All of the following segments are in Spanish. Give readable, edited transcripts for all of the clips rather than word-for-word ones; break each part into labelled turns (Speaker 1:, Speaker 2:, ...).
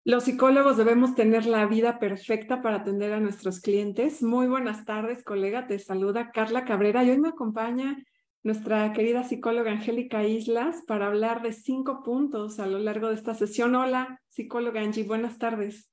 Speaker 1: Los psicólogos debemos tener la vida perfecta para atender a nuestros clientes. Muy buenas tardes, colega. Te saluda Carla Cabrera y hoy me acompaña nuestra querida psicóloga Angélica Islas para hablar de 5 puntos a lo largo de esta sesión. Hola, psicóloga Angie, buenas tardes.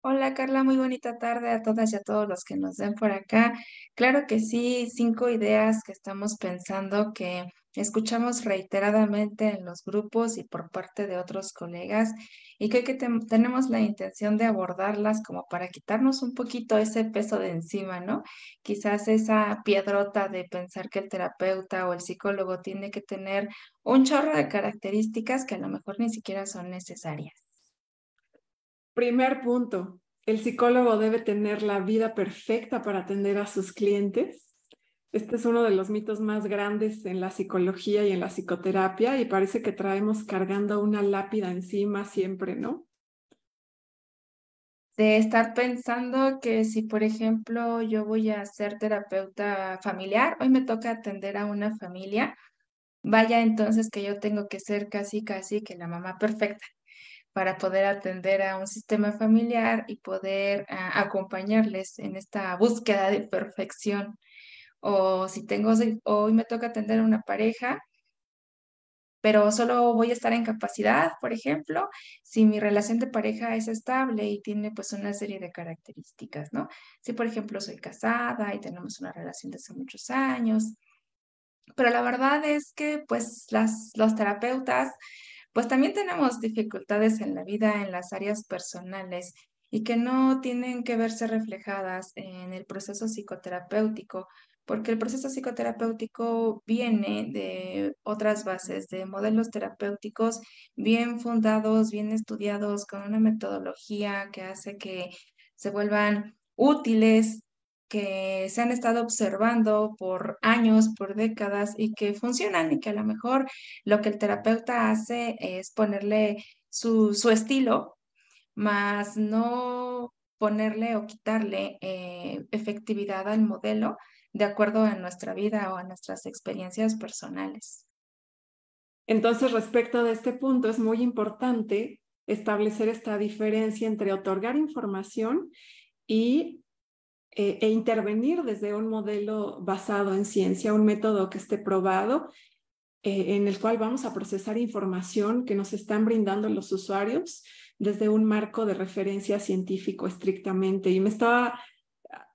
Speaker 2: Hola Carla, muy bonita tarde a todas y a todos los que nos ven por acá. Claro que sí, 5 ideas que estamos pensando que escuchamos reiteradamente en los grupos y por parte de otros colegas y que tenemos la intención de abordarlas como para quitarnos un poquito ese peso de encima, ¿no? Quizás esa piedrota de pensar que el terapeuta o el psicólogo tiene que tener un chorro de características que a lo mejor ni siquiera son necesarias.
Speaker 1: Primer punto, el psicólogo debe tener la vida perfecta para atender a sus clientes. Este es uno de los mitos más grandes en la psicología y en la psicoterapia y parece que traemos cargando una lápida encima siempre, ¿no?
Speaker 2: De estar pensando que si, por ejemplo, yo voy a ser terapeuta familiar, hoy me toca atender a una familia, vaya entonces que yo tengo que ser casi, casi que la mamá perfecta para poder atender a un sistema familiar y poder acompañarles en esta búsqueda de perfección. O si hoy me toca atender a una pareja, pero solo voy a estar en capacidad, por ejemplo, si mi relación de pareja es estable y tiene pues una serie de características, ¿no? Si, por ejemplo, soy casada y tenemos una relación de hace muchos años, pero la verdad es que pues los terapeutas pues también tenemos dificultades en la vida, en las áreas personales y que no tienen que verse reflejadas en el proceso psicoterapéutico, porque el proceso psicoterapéutico viene de otras bases, de modelos terapéuticos bien fundados, bien estudiados, con una metodología que hace que se vuelvan útiles, que se han estado observando por años, por décadas y que funcionan y que a lo mejor lo que el terapeuta hace es ponerle su estilo, más no ponerle o quitarle efectividad al modelo de acuerdo a nuestra vida o a nuestras experiencias personales.
Speaker 1: Entonces, respecto de este punto, es muy importante establecer esta diferencia entre otorgar información y, e intervenir desde un modelo basado en ciencia, un método que esté probado, en el cual vamos a procesar información que nos están brindando los usuarios desde un marco de referencia científico estrictamente. Y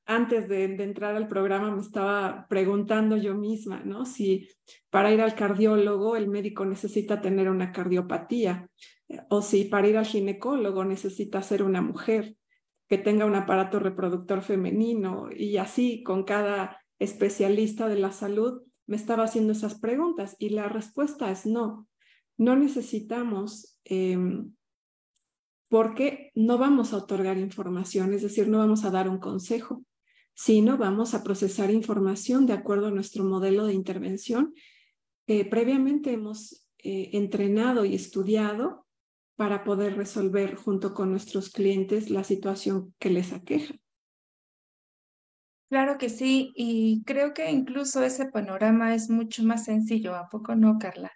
Speaker 1: antes de entrar al programa, me estaba preguntando yo misma, ¿no? Si para ir al cardiólogo el médico necesita tener una cardiopatía, o si para ir al ginecólogo necesita ser una mujer que tenga un aparato reproductor femenino, y así con cada especialista de la salud me estaba haciendo esas preguntas y la respuesta es no. No necesitamos, porque no vamos a otorgar información, es decir, no vamos a dar un consejo, sino vamos a procesar información de acuerdo a nuestro modelo de intervención que previamente hemos entrenado y estudiado para poder resolver junto con nuestros clientes la situación que les aqueja.
Speaker 2: Claro que sí, y creo que incluso ese panorama es mucho más sencillo, ¿a poco no, Carla?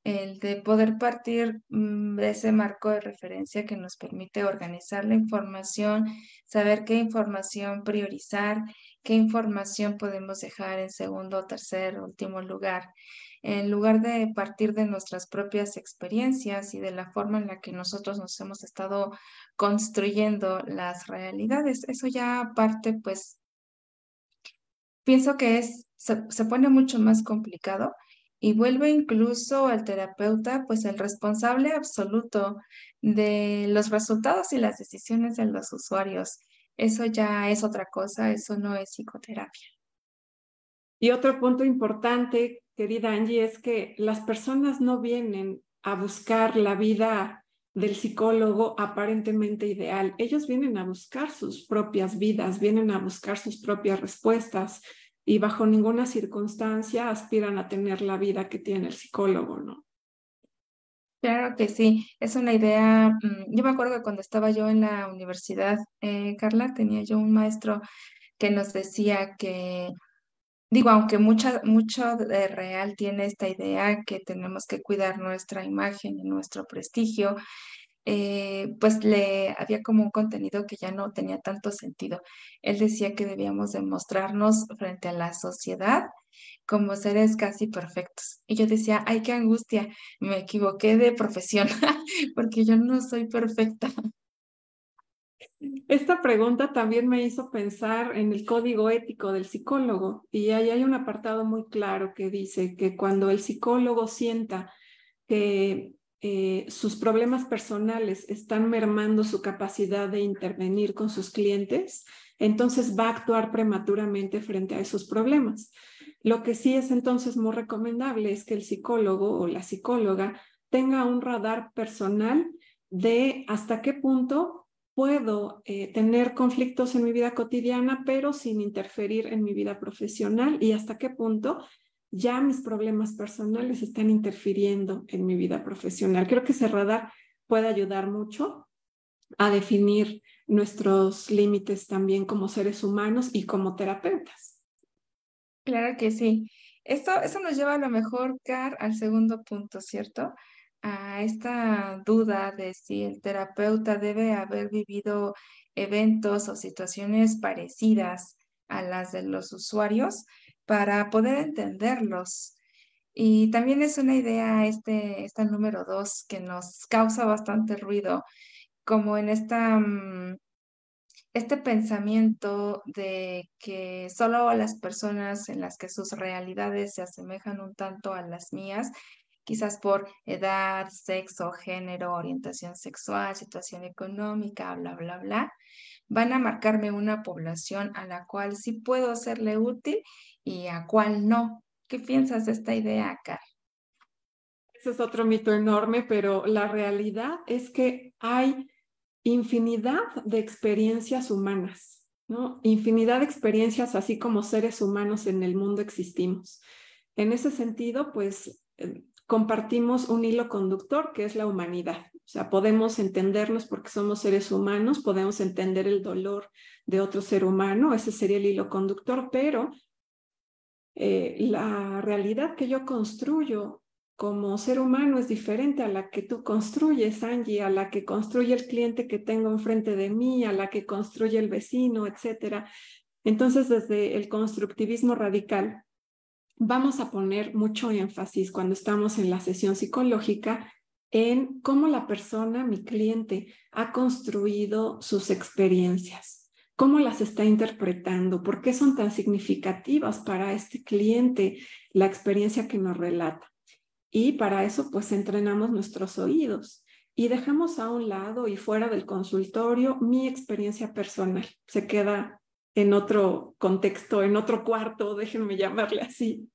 Speaker 2: El de poder partir de ese marco de referencia que nos permite organizar la información, saber qué información priorizar, qué información podemos dejar en segundo, tercer, último lugar, en lugar de partir de nuestras propias experiencias y de la forma en la que nosotros nos hemos estado construyendo las realidades. Eso ya parte, pues, pienso que se pone mucho más complicado y vuelve incluso al terapeuta, pues el responsable absoluto de los resultados y las decisiones de los usuarios. Eso ya es otra cosa, eso no es psicoterapia.
Speaker 1: Y otro punto importante, querida Angie, es que las personas no vienen a buscar la vida del psicólogo aparentemente ideal. Ellos vienen a buscar sus propias vidas, vienen a buscar sus propias respuestas y bajo ninguna circunstancia aspiran a tener la vida que tiene el psicólogo, ¿no?
Speaker 2: Claro que sí, es una idea, yo me acuerdo que cuando estaba yo en la universidad, Carla, tenía yo un maestro que nos decía que, digo, aunque mucho de real tiene esta idea que tenemos que cuidar nuestra imagen y nuestro prestigio, pues le había como un contenido que ya no tenía tanto sentido. Él decía que debíamos demostrarnos frente a la sociedad como seres casi perfectos. Y yo decía, ay, qué angustia, me equivoqué de profesión, porque yo no soy perfecta.
Speaker 1: Esta pregunta también me hizo pensar en el código ético del psicólogo y ahí hay un apartado muy claro que dice que cuando el psicólogo sienta que sus problemas personales están mermando su capacidad de intervenir con sus clientes, entonces va a actuar prematuramente frente a esos problemas. Lo que sí es entonces muy recomendable es que el psicólogo o la psicóloga tenga un radar personal de hasta qué punto puedo tener conflictos en mi vida cotidiana, pero sin interferir en mi vida profesional y hasta qué punto ya mis problemas personales están interfiriendo en mi vida profesional. Creo que ese radar puede ayudar mucho a definir nuestros límites también como seres humanos y como terapeutas.
Speaker 2: Claro que sí. Eso nos lleva a lo mejor, Car, al segundo punto, ¿cierto? A esta duda de si el terapeuta debe haber vivido eventos o situaciones parecidas a las de los usuarios para poder entenderlos. Y también es una idea, esta número 2, que nos causa bastante ruido, como en este pensamiento de que solo las personas en las que sus realidades se asemejan un tanto a las mías, quizás por edad, sexo, género, orientación sexual, situación económica, bla, bla, bla, van a marcarme una población a la cual sí puedo serle útil y a cual no. ¿Qué piensas de esta idea, Car?
Speaker 1: Ese es otro mito enorme, pero la realidad es que hay infinidad de experiencias humanas, ¿no? Infinidad de experiencias, así como seres humanos en el mundo existimos. En ese sentido, pues compartimos un hilo conductor que es la humanidad. O sea, podemos entendernos porque somos seres humanos, podemos entender el dolor de otro ser humano, ese sería el hilo conductor, pero la realidad que yo construyo como ser humano es diferente a la que tú construyes, Angie, a la que construye el cliente que tengo enfrente de mí, a la que construye el vecino, etcétera. Entonces, desde el constructivismo radical, vamos a poner mucho énfasis cuando estamos en la sesión psicológica en cómo la persona, mi cliente, ha construido sus experiencias, cómo las está interpretando, por qué son tan significativas para este cliente la experiencia que nos relata. Y para eso, pues entrenamos nuestros oídos y dejamos a un lado y fuera del consultorio mi experiencia personal. Se queda en otro contexto, en otro cuarto, déjenme llamarle así.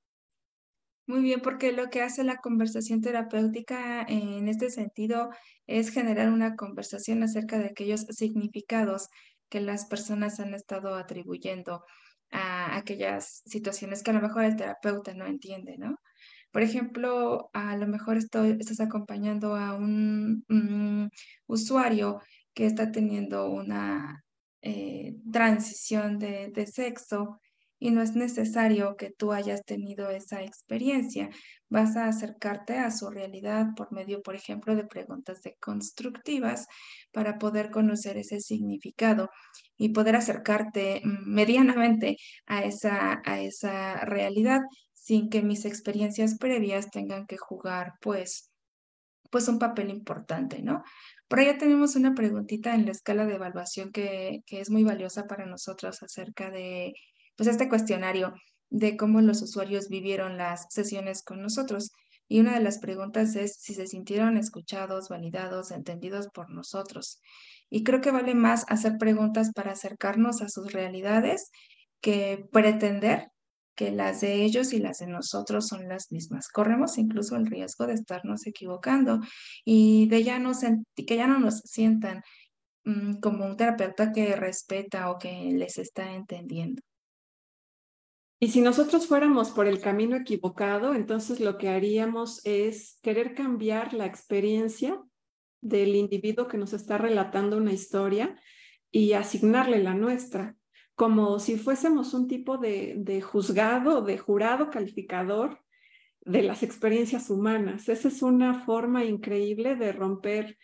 Speaker 2: Muy bien, porque lo que hace la conversación terapéutica en este sentido es generar una conversación acerca de aquellos significados que las personas han estado atribuyendo a aquellas situaciones que a lo mejor el terapeuta no entiende, ¿no? Por ejemplo, a lo mejor estás acompañando a un usuario que está teniendo una transición de sexo y no es necesario que tú hayas tenido esa experiencia. Vas a acercarte a su realidad por medio, por ejemplo, de preguntas deconstructivas para poder conocer ese significado y poder acercarte medianamente a esa realidad sin que mis experiencias previas tengan que jugar, pues un papel importante, ¿no? Por allá tenemos una preguntita en la escala de evaluación que es muy valiosa para nosotros acerca de, pues, este cuestionario de cómo los usuarios vivieron las sesiones con nosotros. Y una de las preguntas es si se sintieron escuchados, validados, entendidos por nosotros. Y creo que vale más hacer preguntas para acercarnos a sus realidades que pretender que las de ellos y las de nosotros son las mismas. Corremos incluso el riesgo de estarnos equivocando y de que ya no nos sientan como un terapeuta que respeta o que les está entendiendo.
Speaker 1: Y si nosotros fuéramos por el camino equivocado, entonces lo que haríamos es querer cambiar la experiencia del individuo que nos está relatando una historia y asignarle la nuestra, como si fuésemos un tipo de juzgado, de jurado calificador de las experiencias humanas. Esa es una forma increíble de romper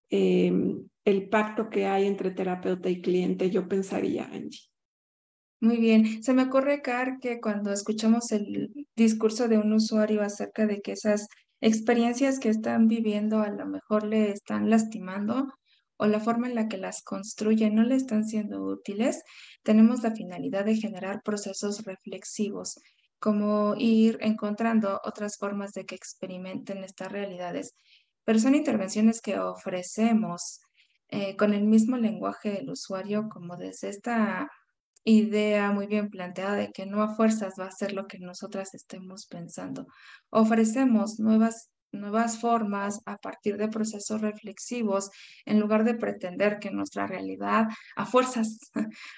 Speaker 1: el pacto que hay entre terapeuta y cliente, yo pensaría, Angie.
Speaker 2: Muy bien. Se me ocurre, Car, que cuando escuchamos el discurso de un usuario acerca de que esas experiencias que están viviendo a lo mejor le están lastimando o la forma en la que las construyen no le están siendo útiles, tenemos la finalidad de generar procesos reflexivos, como ir encontrando otras formas de que experimenten estas realidades. Pero son intervenciones que ofrecemos con el mismo lenguaje del usuario, como desde esta idea muy bien planteada de que no a fuerzas va a ser lo que nosotras estemos pensando. Ofrecemos nuevas formas a partir de procesos reflexivos en lugar de pretender que nuestra realidad a fuerzas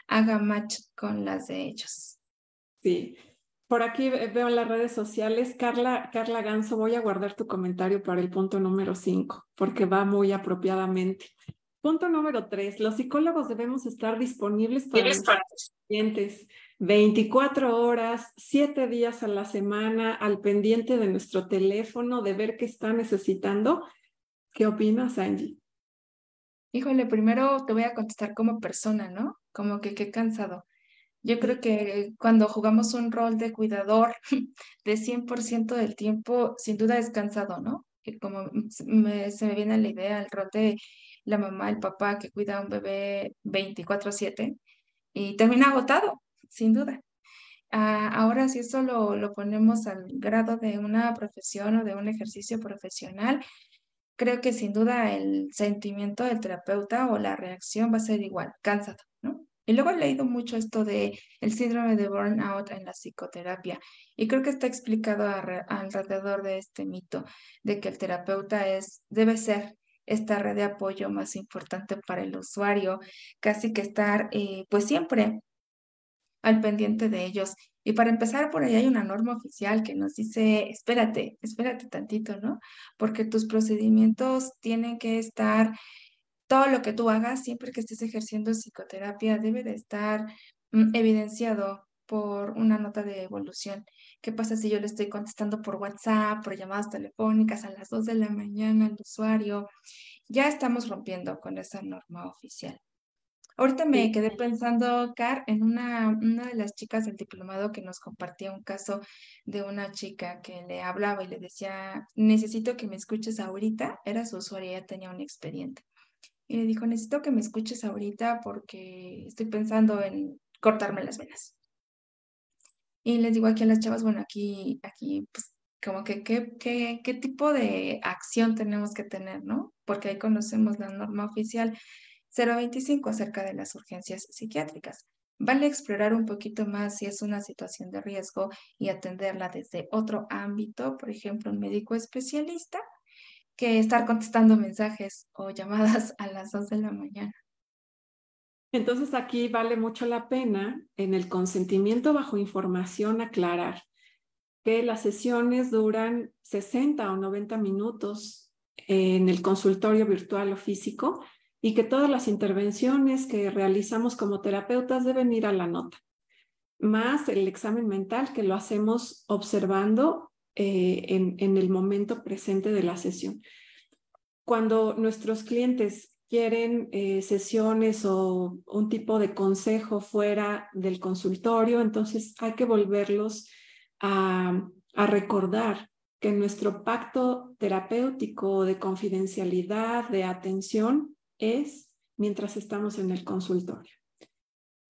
Speaker 2: haga match con las de ellos.
Speaker 1: Sí. Por aquí veo en las redes sociales, Carla Ganso, voy a guardar tu comentario para el punto número 5, porque va muy apropiadamente. Punto número 3, los psicólogos debemos estar disponibles para nuestros clientes 24 horas, 7 días a la semana, al pendiente de nuestro teléfono, de ver qué está necesitando. ¿Qué opinas, Angie?
Speaker 2: Híjole, primero te voy a contestar como persona, ¿no? Como que qué cansado. Yo creo
Speaker 1: Sí,
Speaker 2: que cuando jugamos un rol de cuidador de 100% del tiempo, sin duda es cansado, ¿no? Que como se me viene a la idea el rol de la mamá, el papá que cuida a un bebé 24/7 y termina agotado, sin duda. Ahora, si eso lo ponemos al grado de una profesión o de un ejercicio profesional, creo que sin duda el sentimiento del terapeuta o la reacción va a ser igual, cansado, ¿no? Y luego he leído mucho esto de el síndrome de burnout en la psicoterapia y creo que está explicado alrededor de este mito de que el terapeuta debe ser esta red de apoyo más importante para el usuario, casi que estar pues siempre al pendiente de ellos. Y para empezar, por ahí hay una norma oficial que nos dice, espérate tantito, ¿no? Porque tus procedimientos tienen que estar, todo lo que tú hagas, siempre que estés ejerciendo psicoterapia, debe de estar evidenciado por una nota de evolución. ¿Qué pasa si yo le estoy contestando por WhatsApp, por llamadas telefónicas a las 2 de la mañana al usuario? Ya estamos rompiendo con esa norma oficial. Ahorita me
Speaker 1: sí.
Speaker 2: quedé pensando, Car, en una de las chicas del diplomado que nos compartía un caso de una chica que le hablaba y le decía, necesito que me escuches ahorita. Era su usuaria, ya tenía un expediente. Y le dijo, necesito que me escuches ahorita porque estoy pensando en cortarme las venas. Y les digo aquí a las chavas, bueno, aquí, pues, como que qué tipo de acción tenemos que tener, ¿no? Porque ahí conocemos la norma oficial 025 acerca de las urgencias psiquiátricas. Vale explorar un poquito más si es una situación de riesgo y atenderla desde otro ámbito, por ejemplo, un médico especialista, que estar contestando mensajes o llamadas a las 2 de la mañana.
Speaker 1: Entonces aquí vale mucho la pena en el consentimiento bajo información aclarar que las sesiones duran 60 o 90 minutos en el consultorio virtual o físico y que todas las intervenciones que realizamos como terapeutas deben ir a la nota, más el examen mental que lo hacemos observando en el momento presente de la sesión. Cuando nuestros clientes quieren sesiones o un tipo de consejo fuera del consultorio, entonces hay que volverlos a recordar que nuestro pacto terapéutico de confidencialidad, de atención, es mientras estamos en el consultorio.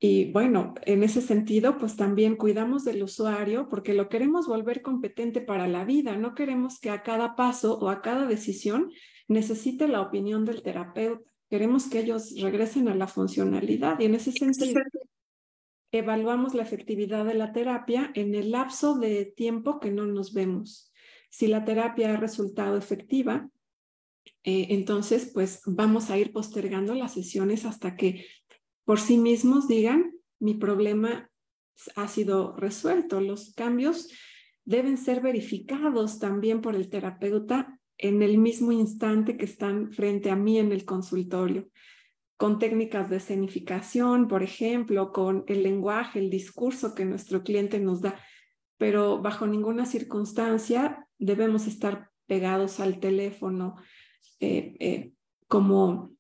Speaker 1: Y bueno, en ese sentido, pues también cuidamos del usuario porque lo queremos volver competente para la vida. No queremos que a cada paso o a cada decisión necesite la opinión del terapeuta. Queremos que ellos regresen a la funcionalidad y en ese sentido evaluamos la efectividad de la terapia en el lapso de tiempo que no nos vemos. Si la terapia ha resultado efectiva, entonces pues vamos a ir postergando las sesiones hasta que por sí mismos digan, mi problema ha sido resuelto. Los cambios deben ser verificados también por el terapeuta en el mismo instante que están frente a mí en el consultorio, con técnicas de escenificación, por ejemplo, con el lenguaje, el discurso que nuestro cliente nos da, pero bajo ninguna circunstancia debemos estar pegados al teléfono como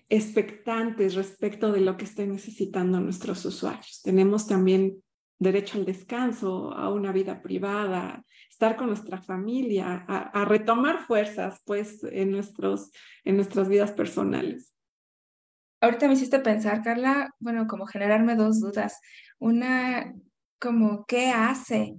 Speaker 1: expectantes respecto de lo que estén necesitando nuestros usuarios. Tenemos también derecho al descanso, a una vida privada, estar con nuestra familia, a retomar fuerzas pues en nuestras vidas personales.
Speaker 2: Ahorita me hiciste pensar, Carla, bueno, como generarme dos dudas. Una, como, ¿qué hace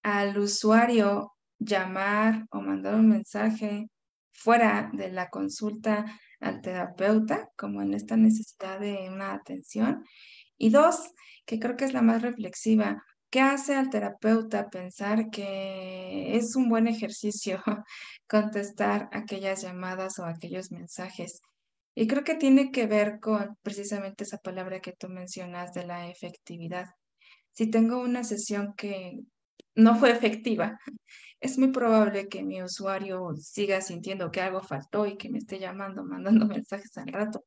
Speaker 2: al usuario llamar o mandar un mensaje fuera de la consulta al terapeuta, como en esta necesidad de una atención? Y dos, que creo que es la más reflexiva, ¿qué hace al terapeuta pensar que es un buen ejercicio contestar aquellas llamadas o aquellos mensajes? Y creo que tiene que ver con precisamente esa palabra que tú mencionas de la efectividad. Si tengo una sesión que no fue efectiva, es muy probable que mi usuario siga sintiendo que algo faltó y que me esté llamando, mandando mensajes al rato.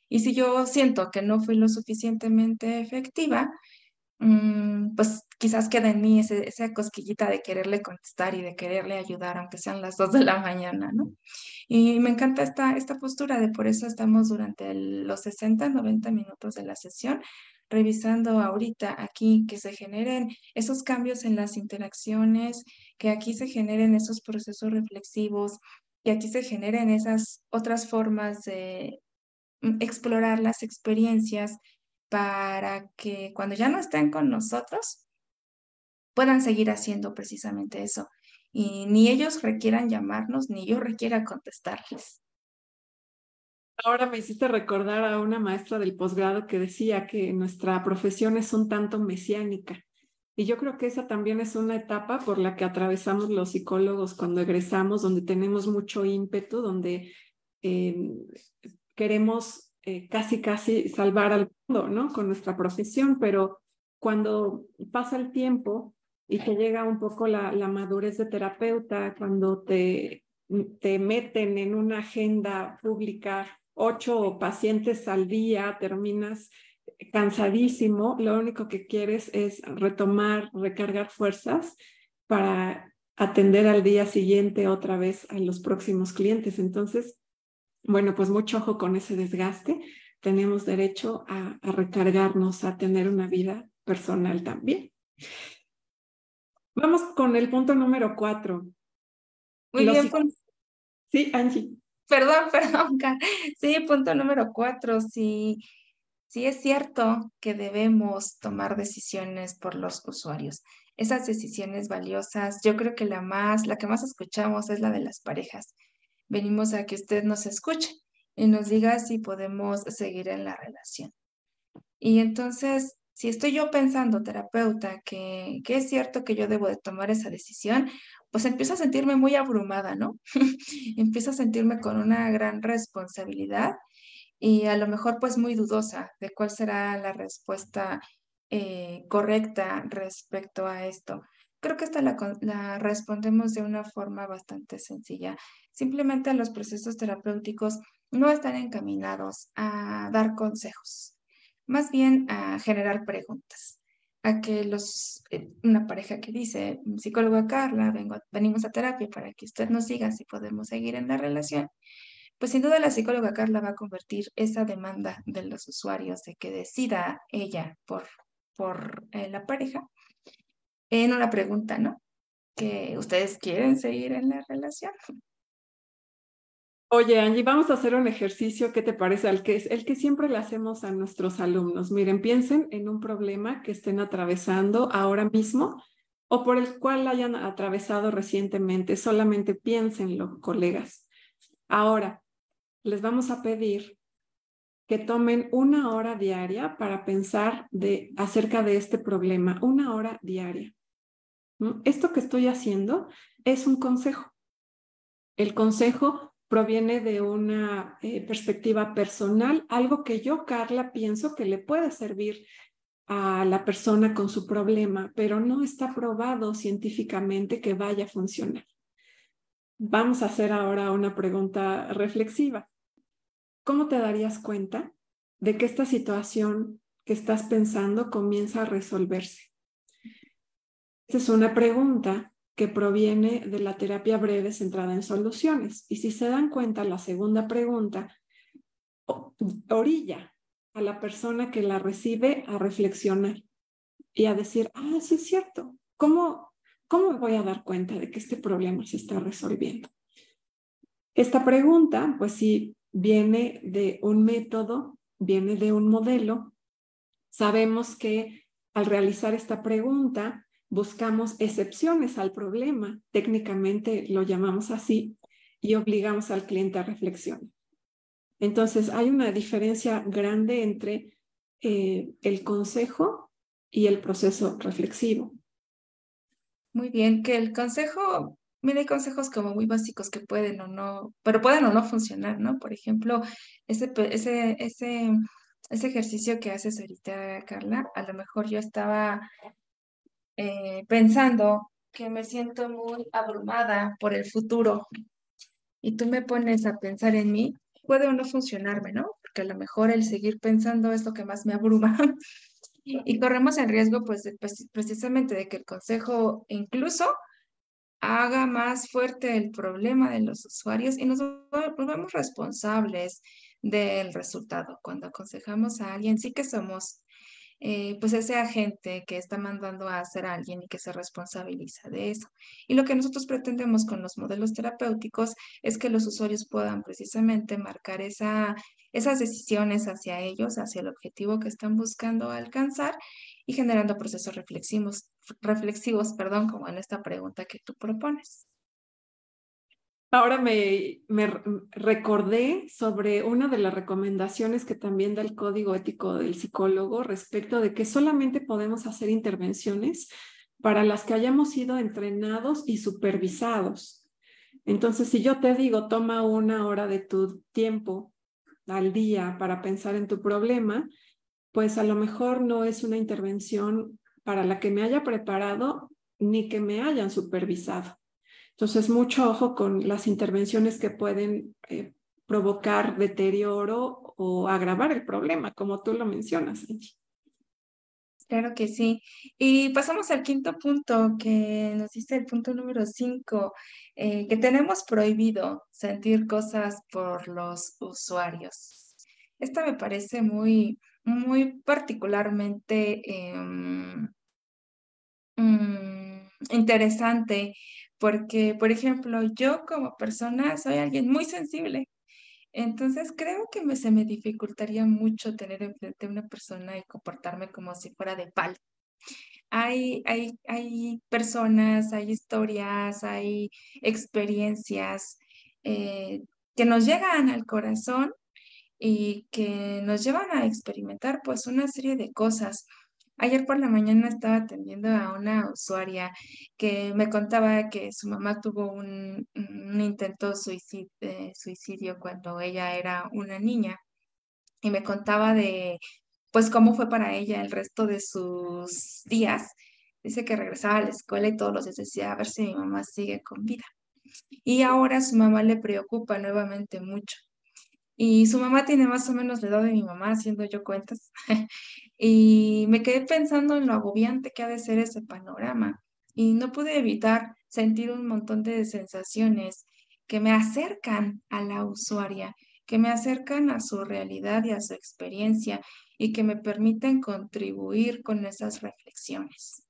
Speaker 2: Y si yo siento que no fui lo suficientemente efectiva, pues quizás queda en mí esa cosquillita de quererle contestar y de quererle ayudar, aunque sean las 2 de la mañana, ¿no? Y me encanta esta postura de por eso estamos durante los 60, 90 minutos de la sesión, revisando ahorita aquí que se generen esos cambios en las interacciones, que aquí se generen esos procesos reflexivos, que aquí se generen esas otras formas de explorar las experiencias para que cuando ya no estén con nosotros puedan seguir haciendo precisamente eso. Y ni ellos requieran llamarnos, ni yo requiera contestarles.
Speaker 1: Ahora me hiciste recordar a una maestra del posgrado que decía que nuestra profesión es un tanto mesiánica. Y yo creo que esa también es una etapa por la que atravesamos los psicólogos cuando egresamos, donde tenemos mucho ímpetu, donde eh, queremos casi salvar al mundo, ¿no? Con nuestra profesión, pero cuando pasa el tiempo y te llega un poco la madurez de terapeuta, cuando te meten en una agenda pública 8 pacientes al día, terminas cansadísimo, lo único que quieres es retomar, recargar fuerzas para atender al día siguiente otra vez a los próximos clientes. Entonces, bueno, pues mucho ojo con ese desgaste. Tenemos derecho a recargarnos, a tener una vida personal también. Vamos con el punto número 4.
Speaker 2: Muy
Speaker 1: Los
Speaker 2: bien,
Speaker 1: hijos. Sí, Angie.
Speaker 2: perdón, perdón, sí, punto número 4, sí, sí es cierto que debemos tomar decisiones por los usuarios. Esas decisiones valiosas, yo creo que la que más escuchamos es la de las parejas. Venimos a que usted nos escuche y nos diga si podemos seguir en la relación. Y entonces, si estoy yo pensando, terapeuta, que es cierto que yo debo de tomar esa decisión, pues empiezo a sentirme muy abrumada, ¿no? Empiezo a sentirme con una gran responsabilidad y a lo mejor pues muy dudosa de cuál será la respuesta correcta respecto a esto. Creo que esta la respondemos de una forma bastante sencilla. Simplemente los procesos terapéuticos no están encaminados a dar consejos, más bien a generar preguntas. A que una pareja que dice, psicóloga Carla, venimos a terapia para que usted nos diga si podemos seguir en la relación, pues sin duda la psicóloga Carla va a convertir esa demanda de los usuarios de que decida ella por la pareja en una pregunta, ¿no? Que ustedes quieren seguir en la relación.
Speaker 1: Oye, Angie, vamos a hacer un ejercicio. ¿Qué te parece? El que siempre le hacemos a nuestros alumnos. Miren, piensen en un problema que estén atravesando ahora mismo o por el cual hayan atravesado recientemente. Solamente piénsenlo, colegas. Ahora, les vamos a pedir que tomen 1 hora diaria para pensar acerca de este problema. 1 hora diaria. Esto que estoy haciendo es un consejo. El consejo proviene de una perspectiva personal, algo que yo, Carla, pienso que le puede servir a la persona con su problema, pero no está probado científicamente que vaya a funcionar. Vamos a hacer ahora una pregunta reflexiva. ¿Cómo te darías cuenta de que esta situación que estás pensando comienza a resolverse? Esta es una pregunta que proviene de la terapia breve centrada en soluciones. Y si se dan cuenta, la segunda pregunta orilla a la persona que la recibe a reflexionar y a decir, sí es cierto, ¿cómo me voy a dar cuenta de que este problema se está resolviendo? Esta pregunta, pues sí, viene de un método, viene de un modelo. Sabemos que al realizar esta pregunta buscamos excepciones al problema, técnicamente lo llamamos así, y obligamos al cliente a reflexionar. Entonces, hay una diferencia grande entre el consejo y el proceso reflexivo.
Speaker 2: Muy bien, que el consejo, mira, hay consejos como muy básicos que pueden o no, pero pueden o no funcionar, ¿no? Por ejemplo, ese ejercicio que haces ahorita, Carla, a lo mejor yo estaba pensando que me siento muy abrumada por el futuro y tú me pones a pensar en mí, puede o no funcionarme, ¿no? Porque a lo mejor el seguir pensando es lo que más me abruma. Y corremos el riesgo, pues, precisamente de que el consejo incluso haga más fuerte el problema de los usuarios y nos volvemos responsables del resultado. Cuando aconsejamos a alguien, sí que somos pues ese agente que está mandando a hacer a alguien y que se responsabiliza de eso. Y lo que nosotros pretendemos con los modelos terapéuticos es que los usuarios puedan precisamente marcar esas decisiones hacia ellos, hacia el objetivo que están buscando alcanzar y generando procesos reflexivos, perdón, como en esta pregunta que tú propones.
Speaker 1: Ahora me recordé sobre una de las recomendaciones que también da el Código Ético del Psicólogo respecto de que solamente podemos hacer intervenciones para las que hayamos sido entrenados y supervisados. Entonces, si yo te digo, toma 1 hora de tu tiempo al día para pensar en tu problema, pues a lo mejor no es una intervención para la que me haya preparado ni que me hayan supervisado. Entonces, mucho ojo con las intervenciones que pueden provocar deterioro o agravar el problema, como tú lo mencionas, Angie.
Speaker 2: Claro que sí. Y pasamos al quinto punto que nos dice el punto número 5, que tenemos prohibido sentir cosas por los usuarios. Esta me parece muy particularmente interesante porque, por ejemplo, yo como persona soy alguien muy sensible. Entonces creo que se me dificultaría mucho tener enfrente a una persona y comportarme como si fuera de palo. Hay personas, hay historias, hay experiencias que nos llegan al corazón y que nos llevan a experimentar pues una serie de cosas. Ayer por la mañana estaba atendiendo a una usuaria que me contaba que su mamá tuvo un intento suicidio cuando ella era una niña y me contaba de pues cómo fue para ella el resto de sus días. Dice que regresaba a la escuela y todos los días decía a ver si mi mamá sigue con vida. Y ahora su mamá le preocupa nuevamente mucho. Y su mamá tiene más o menos la edad de mi mamá, haciendo yo cuentas. Y me quedé pensando en lo agobiante que ha de ser ese panorama. Y no pude evitar sentir un montón de sensaciones que me acercan a la usuaria, que me acercan a su realidad y a su experiencia y que me permiten contribuir con esas reflexiones.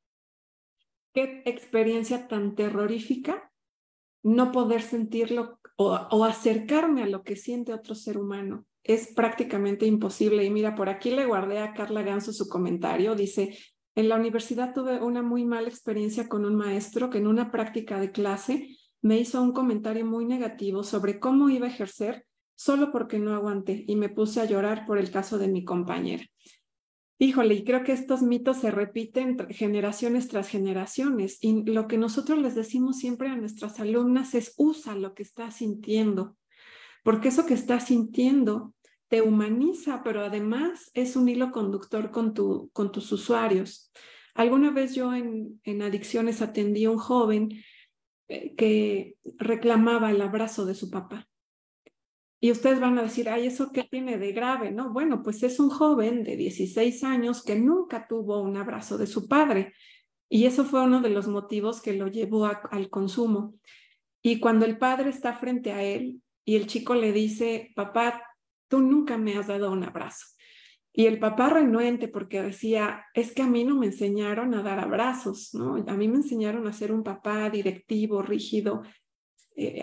Speaker 1: ¿Qué experiencia tan terrorífica no poder sentirlo o acercarme a lo que siente otro ser humano? Es prácticamente imposible. Y mira, por aquí le guardé a Carla Ganso su comentario. Dice, en la universidad tuve una muy mala experiencia con un maestro que en una práctica de clase me hizo un comentario muy negativo sobre cómo iba a ejercer solo porque no aguanté y me puse a llorar por el caso de mi compañera. Híjole, y creo que estos mitos se repiten generaciones tras generaciones y lo que nosotros les decimos siempre a nuestras alumnas es usa lo que estás sintiendo, porque eso que estás sintiendo te humaniza, pero además es un hilo conductor con tus usuarios. Alguna vez yo en adicciones atendí a un joven que reclamaba el abrazo de su papá. Y ustedes van a decir, ay, ¿eso qué tiene de grave? No, bueno, pues es un joven de 16 años que nunca tuvo un abrazo de su padre. Y eso fue uno de los motivos que lo llevó al consumo. Y cuando el padre está frente a él y el chico le dice, papá, tú nunca me has dado un abrazo. Y el papá renuente porque decía, es que a mí no me enseñaron a dar abrazos, ¿no? A mí me enseñaron a ser un papá directivo, rígido,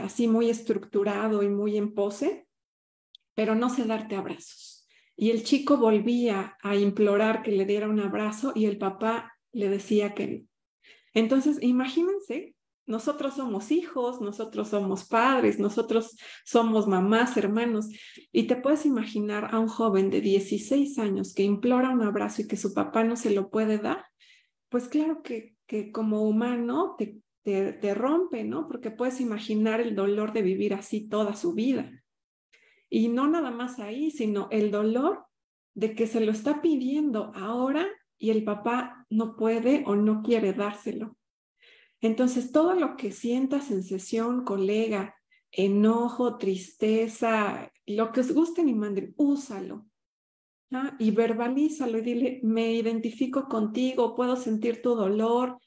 Speaker 1: así muy estructurado y muy en pose, pero no sé darte abrazos. Y el chico volvía a implorar que le diera un abrazo y el papá le decía que no. Entonces, imagínense, nosotros somos hijos, nosotros somos padres, nosotros somos mamás, hermanos, y te puedes imaginar a un joven de 16 años que implora un abrazo y que su papá no se lo puede dar. Pues claro que como humano te rompe, ¿no? Porque puedes imaginar el dolor de vivir así toda su vida. Y no nada más ahí, sino el dolor de que se lo está pidiendo ahora y el papá no puede o no quiere dárselo. Entonces, todo lo que sientas en sesión, colega, enojo, tristeza, lo que os gusten y manden, úsalo, ¿no? Y verbalízalo y dile, me identifico contigo, puedo sentir tu dolor,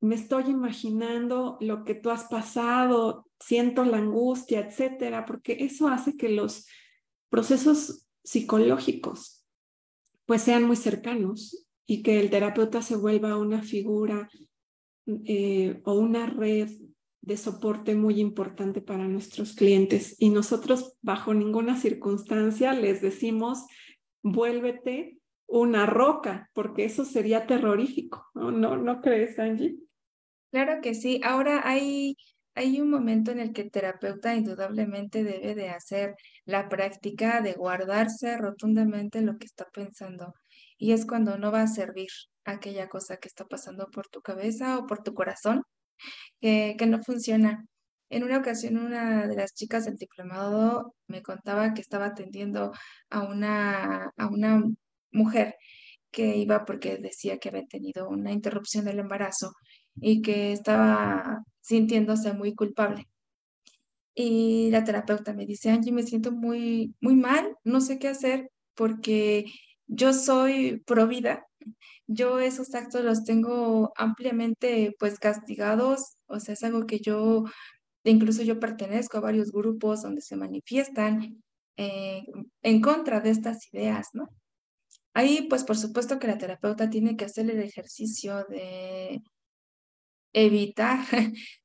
Speaker 1: me estoy imaginando lo que tú has pasado, siento la angustia, etcétera, porque eso hace que los procesos psicológicos pues sean muy cercanos y que el terapeuta se vuelva una figura o una red de soporte muy importante para nuestros clientes. Y nosotros bajo ninguna circunstancia les decimos, vuélvete una roca, porque eso sería terrorífico. ¿No crees, Angie?
Speaker 2: Claro que sí. Ahora hay un momento en el que el terapeuta indudablemente debe de hacer la práctica de guardarse rotundamente lo que está pensando. Y es cuando no va a servir aquella cosa que está pasando por tu cabeza o por tu corazón, que no funciona. En una ocasión, una de las chicas del diplomado me contaba que estaba atendiendo a una mujer que iba porque decía que había tenido una interrupción del embarazo y que estaba sintiéndose muy culpable. Y la terapeuta me dice, Angie, me siento muy, muy mal, no sé qué hacer porque yo soy pro vida, yo esos actos los tengo ampliamente pues castigados, o sea, es algo que yo, incluso yo pertenezco a varios grupos donde se manifiestan eh, en contra de estas ideas, ¿no? Ahí, pues, por supuesto que la terapeuta tiene que hacer el ejercicio de evitar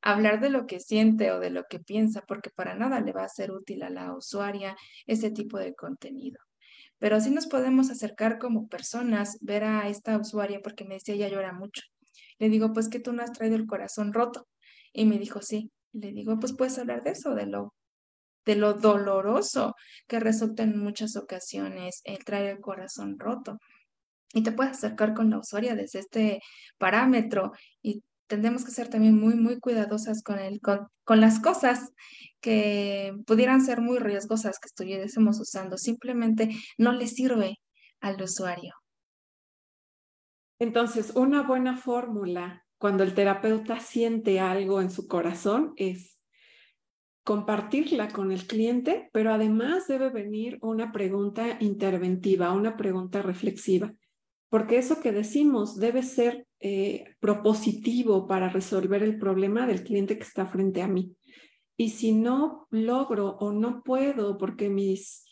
Speaker 2: hablar de lo que siente o de lo que piensa, porque para nada le va a ser útil a la usuaria ese tipo de contenido. Pero sí nos podemos acercar como personas, ver a esta usuaria, porque me decía, ella llora mucho. Le digo, pues que tú no has traído el corazón roto. Y me dijo, sí. Le digo, pues puedes hablar de eso, de lo doloroso que resulta en muchas ocasiones el traer el corazón roto. Y te puedes acercar con la usuaria desde este parámetro y tendremos que ser también muy, muy cuidadosas con las cosas que pudieran ser muy riesgosas que estuviésemos usando. Simplemente no le sirve al usuario.
Speaker 1: Entonces, una buena fórmula cuando el terapeuta siente algo en su corazón es compartirla con el cliente, pero además debe venir una pregunta interventiva, una pregunta reflexiva, porque eso que decimos debe ser propositivo para resolver el problema del cliente que está frente a mí. Y si no logro o no puedo porque mis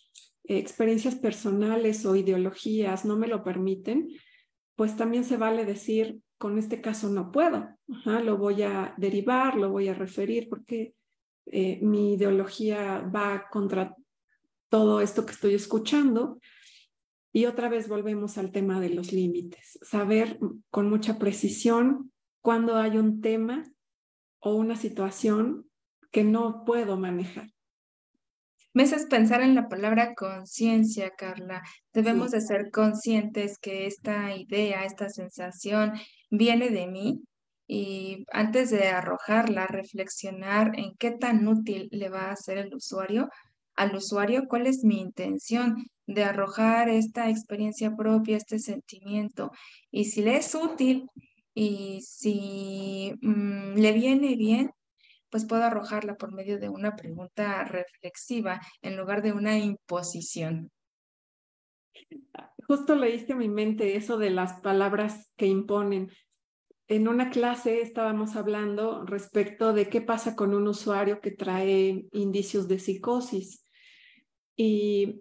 Speaker 1: experiencias personales o ideologías no me lo permiten, pues también se vale decir, con este caso no puedo, ajá, lo voy a derivar, lo voy a referir porque mi ideología va contra todo esto que estoy escuchando. Y otra vez volvemos al tema de los límites, saber con mucha precisión cuando hay un tema o una situación que no puedo manejar.
Speaker 2: Me haces pensar en la palabra conciencia, Carla. Debemos
Speaker 1: Sí.
Speaker 2: de ser conscientes que esta idea, esta sensación viene de mí y antes de arrojarla, reflexionar en qué tan útil le va a ser al usuario, cuál es mi intención de arrojar esta experiencia propia, este sentimiento. Y si le es útil y si le viene bien, pues puedo arrojarla por medio de una pregunta reflexiva en lugar de una imposición.
Speaker 1: Justo leíste a mi mente eso de las palabras que imponen. en una clase estábamos hablando respecto de qué pasa con un usuario que trae indicios de psicosis y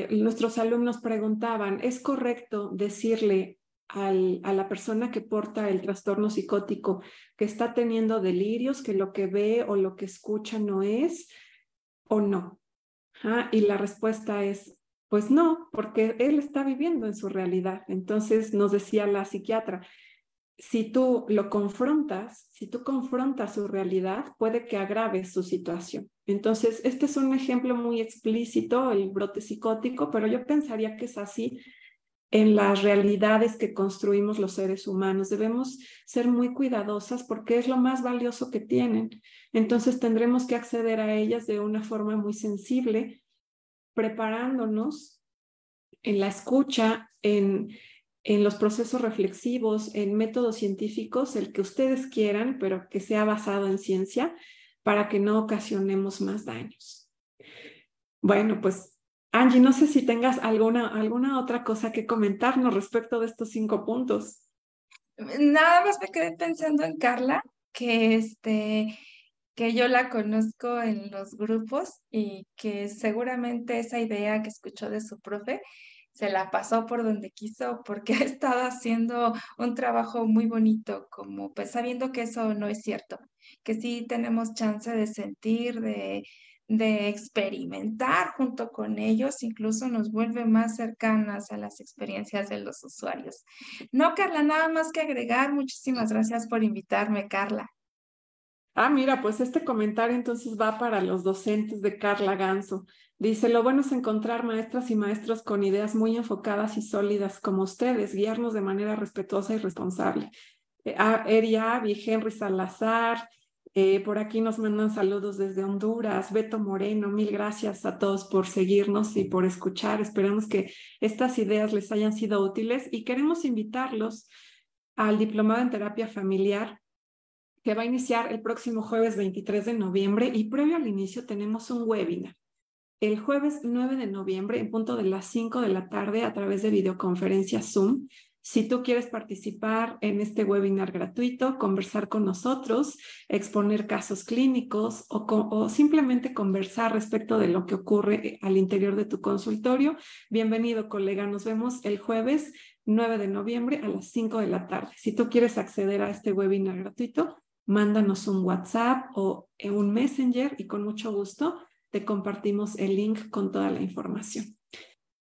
Speaker 1: nuestros alumnos preguntaban, ¿es correcto decirle a la persona que porta el trastorno psicótico que está teniendo delirios, que lo que ve o lo que escucha no es o no? Y la respuesta es, pues no, porque él está viviendo en su realidad. Entonces nos decía la psiquiatra, si tú lo confrontas, si tú confrontas su realidad, puede que agraves su situación. Entonces, este es un ejemplo muy explícito, el brote psicótico, pero yo pensaría que es así en las realidades que construimos los seres humanos. Debemos ser muy cuidadosas porque es lo más valioso que tienen. Entonces, tendremos que acceder a ellas de una forma muy sensible, preparándonos en la escucha, en los procesos reflexivos, en métodos científicos, el que ustedes quieran, pero que sea basado en ciencia, para que no ocasionemos más daños. Bueno, pues Angie, no sé si tengas alguna otra cosa que comentarnos respecto de estos 5 puntos.
Speaker 2: Nada más me quedé pensando en Carla, que yo la conozco en los grupos y que seguramente esa idea que escuchó de su profe se la pasó por donde quiso porque ha estado haciendo un trabajo muy bonito, como pues sabiendo que eso no es cierto, que sí tenemos chance de sentir, de experimentar junto con ellos, incluso nos vuelve más cercanas a las experiencias de los usuarios. No, Carla, nada más que agregar. Muchísimas gracias por invitarme, Carla.
Speaker 1: Mira, pues este comentario entonces va para los docentes de Carla Ganso. Dice, lo bueno es encontrar maestras y maestros con ideas muy enfocadas y sólidas como ustedes, guiarnos de manera respetuosa y responsable. Eri Avi, Henry Salazar, por aquí nos mandan saludos desde Honduras, Beto Moreno, mil gracias a todos por seguirnos y por escuchar. Esperamos que estas ideas les hayan sido útiles y queremos invitarlos al Diplomado en Terapia Familiar que va a iniciar el próximo jueves 23 de noviembre y previo al inicio tenemos un webinar. El jueves 9 de noviembre, en punto de las 5 de la tarde, a través de videoconferencia Zoom. Si tú quieres participar en este webinar gratuito, conversar con nosotros, exponer casos clínicos o simplemente conversar respecto de lo que ocurre al interior de tu consultorio, bienvenido, colega. Nos vemos el jueves 9 de noviembre a las 5 de la tarde. Si tú quieres acceder a este webinar gratuito, mándanos un WhatsApp o un Messenger y con mucho gusto te compartimos el link con toda la información.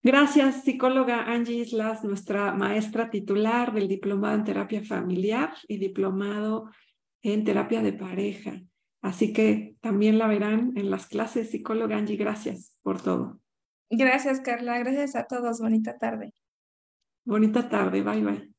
Speaker 1: Gracias, psicóloga Angie Islas, nuestra maestra titular del Diplomado en Terapia Familiar y Diplomado en Terapia de Pareja. Así que también la verán en las clases. Psicóloga Angie, gracias por todo.
Speaker 2: Gracias, Carla. Gracias a todos. Bonita tarde.
Speaker 1: Bonita tarde. Bye, bye.